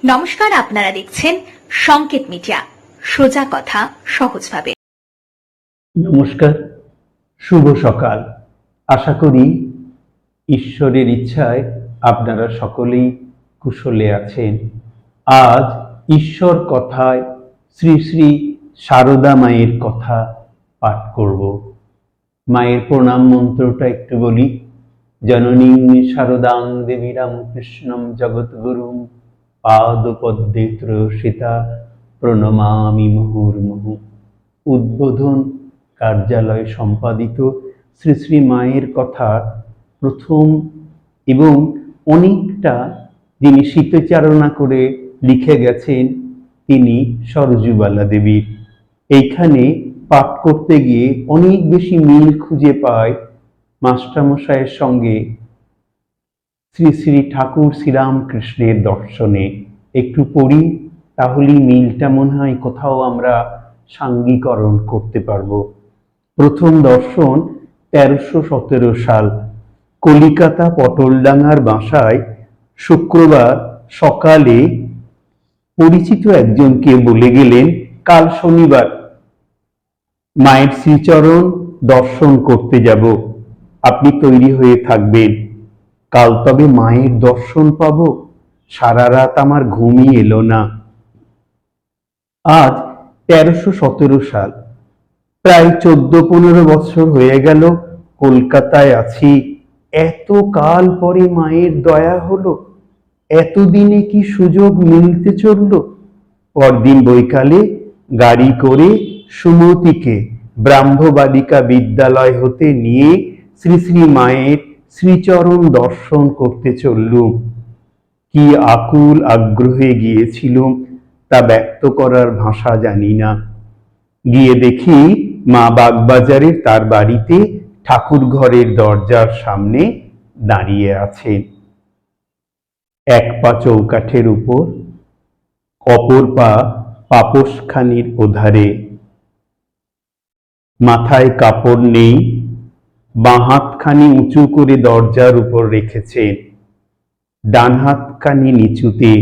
নমস্কার, আপনারা দেখছেন সংকেত মিডিয়া, সোজা কথা সহজভাবে। নমস্কার, শুভ সকাল। আশা করি ঈশ্বরের ইচ্ছায় আপনারা সকলেই কুশলে আছেন। আজ ঈশ্বর কথায় শ্রী শ্রী সারদা মায়ের কথা পাঠ করব। মায়ের প্রণাম মন্ত্রটা একটু বলি। জননীং শারদাং দেবী রামকৃষ্ণম জগৎগুরুম পাদপদ্মে ত্রয়োষিতা প্রণমামি মুহুর্মুহু। উদ্বোধন কার্যালয় সম্পাদিত শ্রী শ্রী মায়ের কথা প্রথম এবং অনেকটা যিনি স্মৃতিচারণা করে লিখে গেছেন তিনি সরজুবালা দেবীর। এইখানে পাঠ করতে গিয়ে অনেক বেশি মিল খুঁজে পায় মাস্টারমশাইয়ের সঙ্গে শ্রী শ্রী ঠাকুর শ্রীরামকৃষ্ণের দর্শনে। একটু পড়ি, তাহলেই মিলটা মনে হয় কোথাও আমরা সাঙ্গীকরণ করতে পারবো। প্রথম দর্শন 1317 সাল, কলিকাতা পটলডাঙ্গার বাসায় শুক্রবার সকালে পরিচিত একজনকে বলে গেলেন, কাল শনিবার মায়ের শ্রীচরণ দর্শন করতে যাব, আপনি তৈরি হয়ে থাকবেন। কাল তবে মায়ের দর্শন পাবো। সারা রাত আমার ঘুমই এলো না। আজ 1317 সাল, প্রায় 14-15 বছর হয়ে গেল কলকাতায় আছি। এত কাল পরে মায়ের দয়া হলো, এতদিনে কি সুযোগ মিলতে চলল। পরদিন বৈকালে গাড়ি করে সুমতিকে ব্রাহ্ম বালিকা বিদ্যালয় হতে নিয়ে শ্রী শ্রী মায়ের শ্রীচরণ দর্শন করতে চললুম। কি আকুল আগ্রহে গিয়েছিলুম তা ব্যক্ত করার ভাষা জানি না। গিয়ে দেখি মা বাগবাজারের তার বাড়িতে ঠাকুর ঘরের দরজার সামনে দাঁড়িয়ে আছেন। এক পা চৌকাঠের উপর, অপর পা পাপোশখানির ওধারে। মাথায় কাপড় নেই, বাঁ হাতখানি উঁচু করে দরজার উপর রেখেছেন, ডান হাতখানি নিচুতে।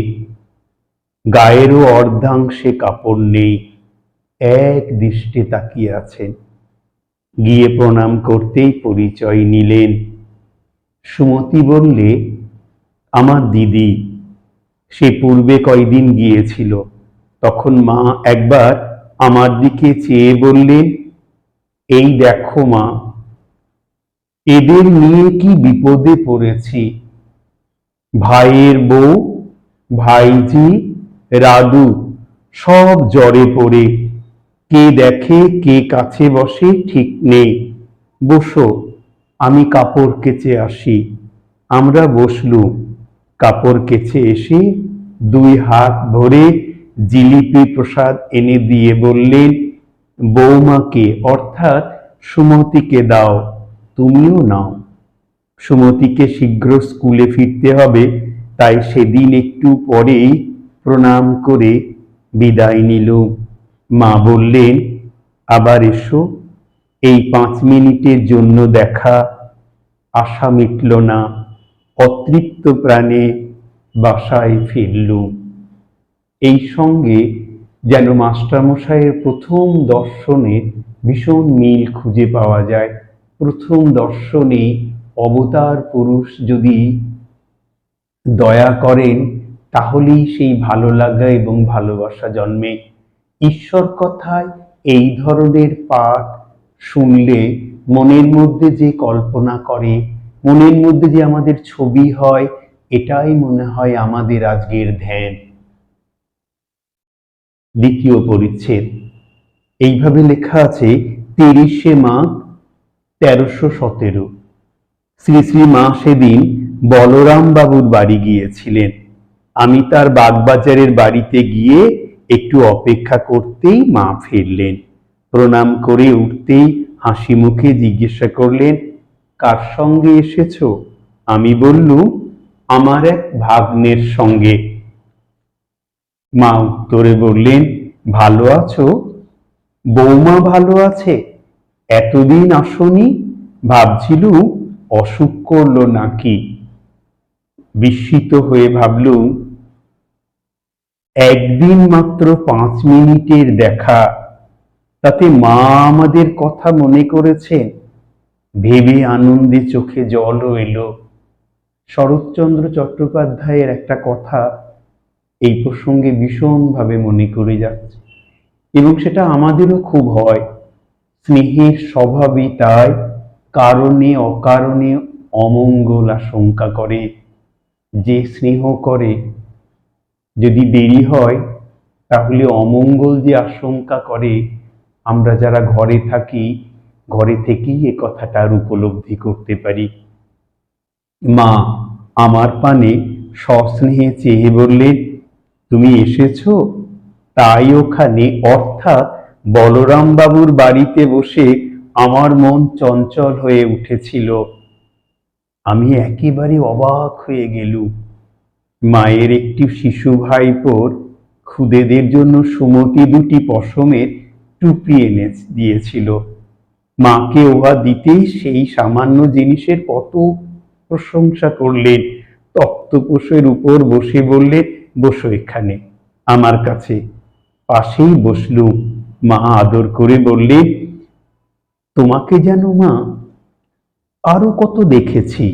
গায়েরও অর্ধাংশে কাপড় নেই, এক দৃষ্টে তাকিয়ে আছেন। গিয়ে প্রণাম করতেই পরিচয় নিলেন। সুমতি বললে, আমার দিদি। সে পূর্বে কয়দিন গিয়েছিল। তখন মা একবার আমার দিকে চেয়ে বললেন, এই দেখো মা, এদের নিয়ে কি বিপদে পড়েছি। ভাইয়ের বউ, ভাইজি, রাদু সব জ্বরে পড়ে, কে দেখে কে কাছে বসে ঠিক নেই। বসো, আমি কাপড় কেচে আসি। আমরা বসলুম। কাপড় কেচে এসে 2 হাত ভরে জিলিপি প্রসাদ এনে দিয়ে বললেন, বৌমাকে অর্থাৎ সুমতিকে দাও, তুমিও নাও। সুমতিকে শীঘ্র স্কুলে ফিরতে হবে, তাই সেদিন একটু পরেই প্রণাম করে বিদায় নিলুম। মা বললেন, আবার এসো। এই 5 মিনিটের জন্য দেখা। আশা মিটল না, অতৃপ্ত প্রাণে বাসায় ফিরলুম। এই সঙ্গে যেন মাস্টারমশাইয়ের প্রথম দর্শনে ভীষণ মিল খুঁজে পাওয়া যায়। প্রথম দর্শনে অবতার পুরুষ যদি দয়া করেন, তাহলেই সেই ভালো লাগা এবং ভালোবাসা জন্মে। ঈশ্বর কথায় এই ধরনের পাঠ শুনলে মনের মধ্যে যে কল্পনা করে, মনের মধ্যে যে আমাদের ছবি হয়, এটাই মনে হয় আমাদের আজকের ধ্যান। দ্বিতীয় পরিচ্ছেদ। এইভাবে লেখা আছে, 30শে মাঘ 1317। শ্রী শ্রী মা সেদিন বলরাম বাবুর বাড়ি গিয়েছিলেন। আমি তার বাগবাজারের বাড়িতে গিয়ে একটু অপেক্ষা করতেই মা ফিরলেন। প্রণাম করে উঠতেই হাসি মুখে জিজ্ঞাসা করলেন, কার সঙ্গে এসেছো? আমি বললুম, আমার এক ভাগ্নের সঙ্গে। মা উত্তরে বললেন, ভালো আছো? বৌমা ভালো আছে? এতদিন আসনি, ভাবছিলুম অসুখ করলো নাকি। বিস্মিত হয়ে ভাবলুম, একদিন মাত্র 5 মিনিটের দেখা, তাতে মা আমাদের কথা মনে করেছেন, ভেবে আনন্দে চোখে জলও এলো। শরৎচন্দ্র চট্টোপাধ্যায়ের একটা কথা এই প্রসঙ্গে ভীষণভাবে মনে করে যাচ্ছে, এবং সেটা আমাদেরও খুব হয়। স্নেহের স্বভাবই তাই কারণে অকারণে অমঙ্গল আশঙ্কা করে। যে স্নেহ করে যদি দেরি হয়, তাহলে অমঙ্গল যে আশঙ্কা করে, আমরা যারা ঘরে থাকি, ঘরে থেকেই এ কথাটার উপলব্ধি করতে পারি। মা আমার পানে সস্নেহে চেয়ে বললেন, তুমি এসেছো? তাই ওখানে, অর্থাৎ বলরাম বাবুর বাড়িতে বসে আমার মন চঞ্চল হয়ে উঠেছিল। আমি একেবারে অবাক হয়ে গেলুম। মায়ের একটি শিশু ভাইপোর খুদেদের জন্য সুমতি 2টি পশমের টুপি এনে দিয়েছিল। মাকে উহা দিতেই সেই সামান্য জিনিসের কত প্রশংসা করলেন। তক্তপোষের উপর বসে বললেন, বসো এখানে আমার কাছে। পাশেই বসলুম। মা আদর করে বললেন, তোমাকে যেন মা আরো কত দেখেছি,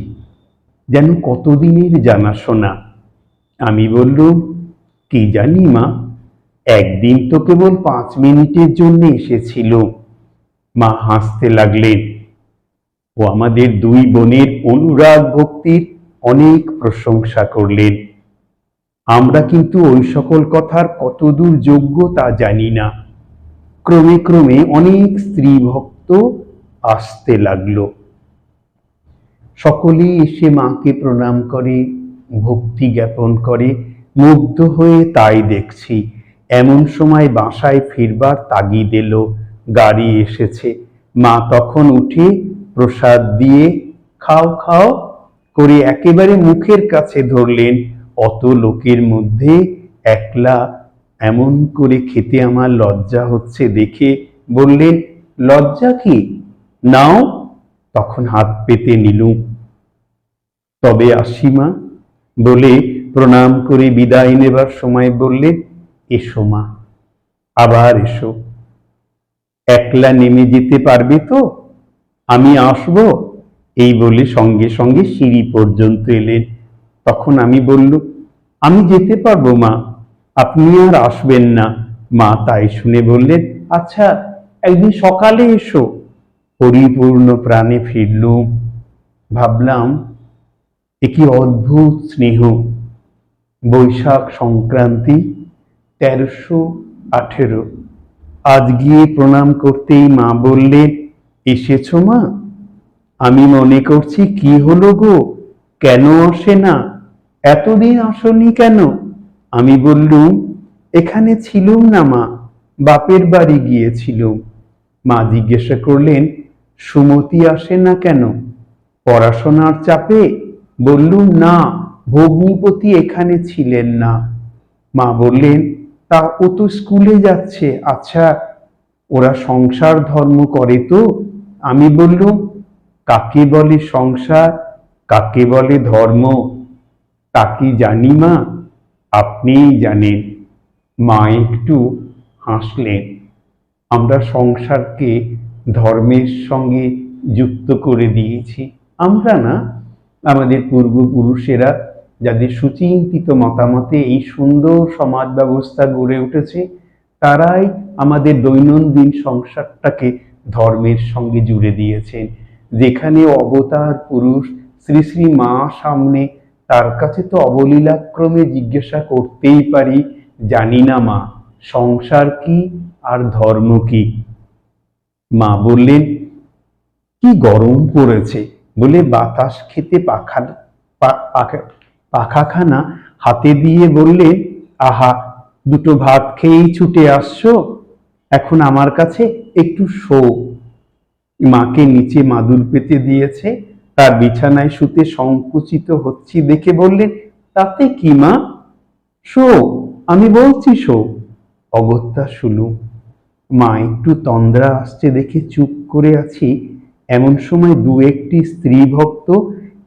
যেন কতদিনের জানাশোনা। আমি বললুম, কি জানি মা, একদিন তো কেবল 5 মিনিটের জন্য এসেছিল। মা হাসতে লাগলেন। ও আমাদের 2 বোনের অনুরাগ ভক্তির অনেক প্রশংসা করলেন। আমরা কিন্তু ওই সকল কথার কতদূর যোগ্য তা জানি না। ক্রমে ক্রমে অনেক স্ত্রী ভক্ত আসতে লাগলো। সকলেই এসে মাকে প্রণাম করে, ভক্তি জ্ঞাপন করে। মুগ্ধ হয়ে তাই দেখছি। এমন সময় বাসায় ফিরবার তাগিদ এলো। গাড়ি এসেছে। মা তখন উঠে প্রসাদ দিয়ে খাও খাও করে একেবারে মুখের কাছে ধরলেন। অত লোকের মধ্যে একলা এমন করে খেতে আমার লজ্জা হচ্ছে দেখে বললেন, লজ্জা কি, নাও। তখন হাত পেতে নিলুম। তবে আসি মা বলে প্রণাম করে বিদায় নেবার সময় বললেন, এসো মা, আবার এসো। একলা নেমে যেতে পারবে তো? আমি আসবো। এই বলে সঙ্গে সঙ্গে সিঁড়ি পর্যন্ত এলেন। তখন আমি বললুম, আমি যেতে পারবো মা, আপনি আর আসবেন না। মা তাই শুনে বললেন, আচ্ছা একদিন সকালে এসো। পরিপূর্ণ প্রাণে ফিরলুম। ভাবলাম, এ কি অদ্ভুত স্নেহ। বৈশাখ সংক্রান্তি 1318। আজ গিয়ে প্রণাম করতেই মা বললেন, এসেছো মা? আমি মনে করছি কি হলো গো, কেন আসে না, এতদিন আসনি কেন? আমি বললুম, এখানে ছিলুম না মা, বাপের বাড়ি গিয়েছিলুম। মা জিজ্ঞাসা করলেন, সুমতি আসে না কেন? পড়াশোনার চাপে? বললুম, না, ভগ্নিপতি এখানে ছিলেন না। মা বললেন, তা ও তো স্কুলে যাচ্ছে। আচ্ছা, ওরা সংসার ধর্ম করে তো? আমি বললুম, কাকে বলে সংসার, কাকে বলে ধর্ম তা কি জানি মা, আপনিই জানেন। মা একটু হাসলেন। আমরা সংসারকে ধর্মের সঙ্গে যুক্ত করে দিয়েছি। আমরা না, আমাদের পূর্বপুরুষেরা, যাদের সুচিন্তিত মতামতে এই সুন্দর সমাজ ব্যবস্থা গড়ে উঠেছে, তারাই আমাদের দৈনন্দিন সংসারটাকে ধর্মের সঙ্গে জুড়ে দিয়েছেন। যেখানে অবতার পুরুষ শ্রী শ্রী মা সামনে, তার কাছে তো অবলীলাক্রমে জিজ্ঞাসা করতেই পারি, জানি না মা, সংসার কি আর ধর্ম কি? মা বললেন, কি গরম পড়েছে বলে বাতাস খেতে পাখাখানা হাতে দিয়ে বললেন, আহা, 2টো ভাত খেয়েই ছুটে আসছো, এখন আমার কাছে একটু শো। মাকে নিচে মাদুর পেতে দিয়েছে, তার বিছানায় শুতে সংকুচিত হচ্ছি দেখে বললেন, তাতে কি মা, শো, আমি বলছি শো। অগত্যা শুলুম। মা একটু তন্দ্রা আসছে দেখে চুপ করে আছি। এমন সময় 2-1টি স্ত্রী ভক্ত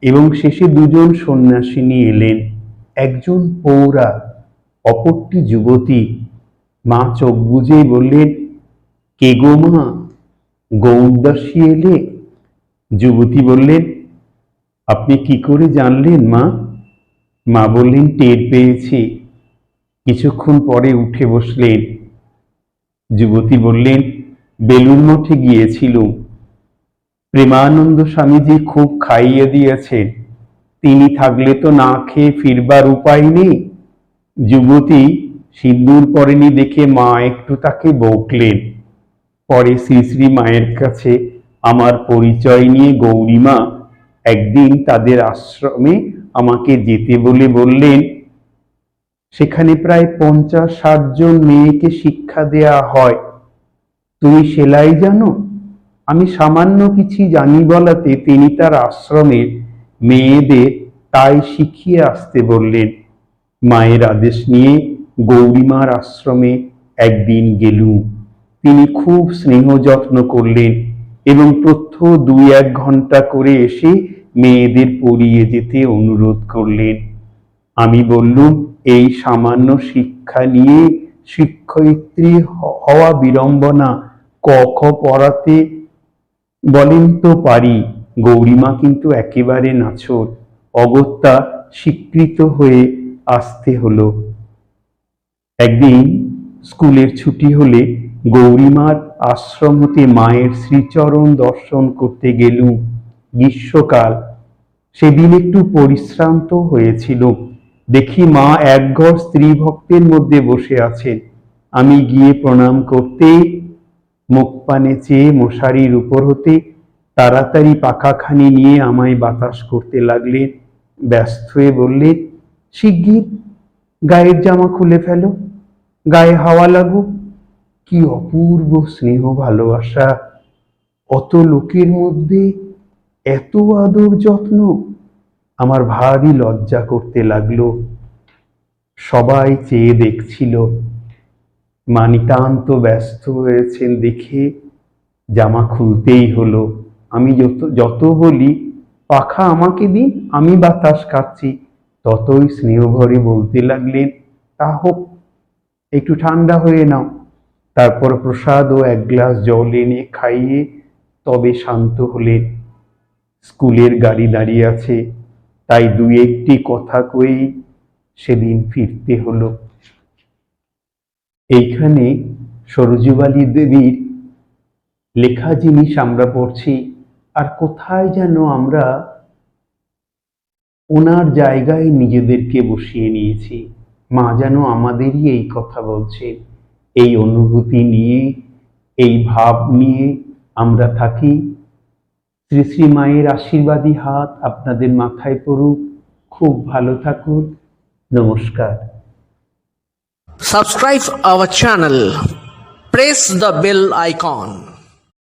এবং শেষে 2জন সন্ন্যাসিনী এলেন। একজন পৌরা, অপরটি যুবতী। মা চোখ বুজেই বললেন, কে গো মা, গৌরদাসী এলে? যুবতী বললেন, আপনি কি করে জানলেন মা? মা বললেন, টের পেয়েছি। কিছুক্ষণ পরে উঠে বসলেন। যুবতী বললেন, বেলুড় মঠে গিয়েছিলুম। প্রেমানন্দ স্বামীজি খুব খাইয়ে দিয়েছেন, তিনি থাকলে তো না খেয়ে ফিরবার উপায় নেই। যুবতী সিন্দুর পরেনি দেখে মা একটু তাকে বকলেন। পরে শ্রী শ্রী মায়ের কাছে আমার পরিচয় নিয়ে গৌরীমা একদিন তাদের আশ্রমে আমাকে যেতে বলে বললেন। সেখানে প্রায় 50-60 জন মেয়েকে শিক্ষা দেয়া হয়। তুমি সেলাই জানো? আমি সামান্য কিছু জানি বলাতে তিনি তার আশ্রমের মেয়েদের তাই শিখিয়ে আসতে বললেন। মায়ের আদেশ নিয়ে গৌরীমার আশ্রমে একদিন গেলুম। তিনি খুব স্নেহ যত্ন করলেন এবং প্রত্যহ 2-1 ঘন্টা করে এসে মেয়েদের পড়িয়ে যেতে অনুরোধ করলেন। আমি বললুম, এই সামান্য শিক্ষা নিয়ে শিক্ষয়িত্রী হওয়া বিড়ম্বনা, ক খ পড়াতে বলেন তো পারি। গৌরীমা কিন্তু একেবারে নাছোড়, অগত্যা স্বীকৃত হয়ে আসতে হলো। একদিন স্কুলের ছুটি হলে গৌরীমার আশ্রম হতে মায়ের শ্রীচরণ দর্শন করতে গেলুম। গ্রীষ্মকাল, সেদিন একটু পরিশ্রান্ত হয়েছিল। দেখি মা একঘর স্ত্রী ভক্তের মধ্যে বসে আছেন। আমি গিয়ে প্রণাম করতেই মুখ পানে চেয়ে মশারির উপর হতে তাড়াতাড়ি পাখাখানি নিয়ে আমায় বাতাস করতে লাগলেন। ব্যস্ত হয়ে বললেন, শিগগির গায়ের জামা খুলে ফেলো, গায়ে হাওয়া লাগুক। কি অপূর্ব স্নেহ ভালোবাসা! অত লোকের মধ্যে এত আদর যত্ন! আমার ভারী লজ্জা করতে লাগলো। সবাই চেয়ে দেখছিল। মা নিতান্ত ব্যস্ত হয়েছেন দেখে জামা খুলতেই হলো। আমি যত বলি, পাখা আমাকে দিন, আমি বাতাস খাচ্ছি, ততই স্নেহ ভরে বলতে লাগলেন, তা হোক, একটু ঠান্ডা হয়ে নাও। তারপর প্রসাদ ও 1 গ্লাস জল এনে খাইয়ে তবে শান্ত হলেন। স্কুলের গাড়ি দাঁড়িয়ে আছে, তাই 2-1টি কথা কয়েই সেদিন ফিরতে হলো। এইখানে সরোজবালী দেবীর লেখা জিনিস আমরা পড়ছি, আর কোথায় যেন আমরা ওনার জায়গায় নিজেদেরকে বসিয়ে নিয়েছি। মা যেন আমাদেরই এই কথা বলছে। এই অনুভূতি নিয়ে, এই ভাব নিয়ে আমরা থাকি। শ্রী শ্রী মায়ের আশীর্বাদী হাত আপনাদের মাথায় পড়ুক। খুব ভালো থাকুন। নমস্কার। Subscribe our channel. Press the bell icon.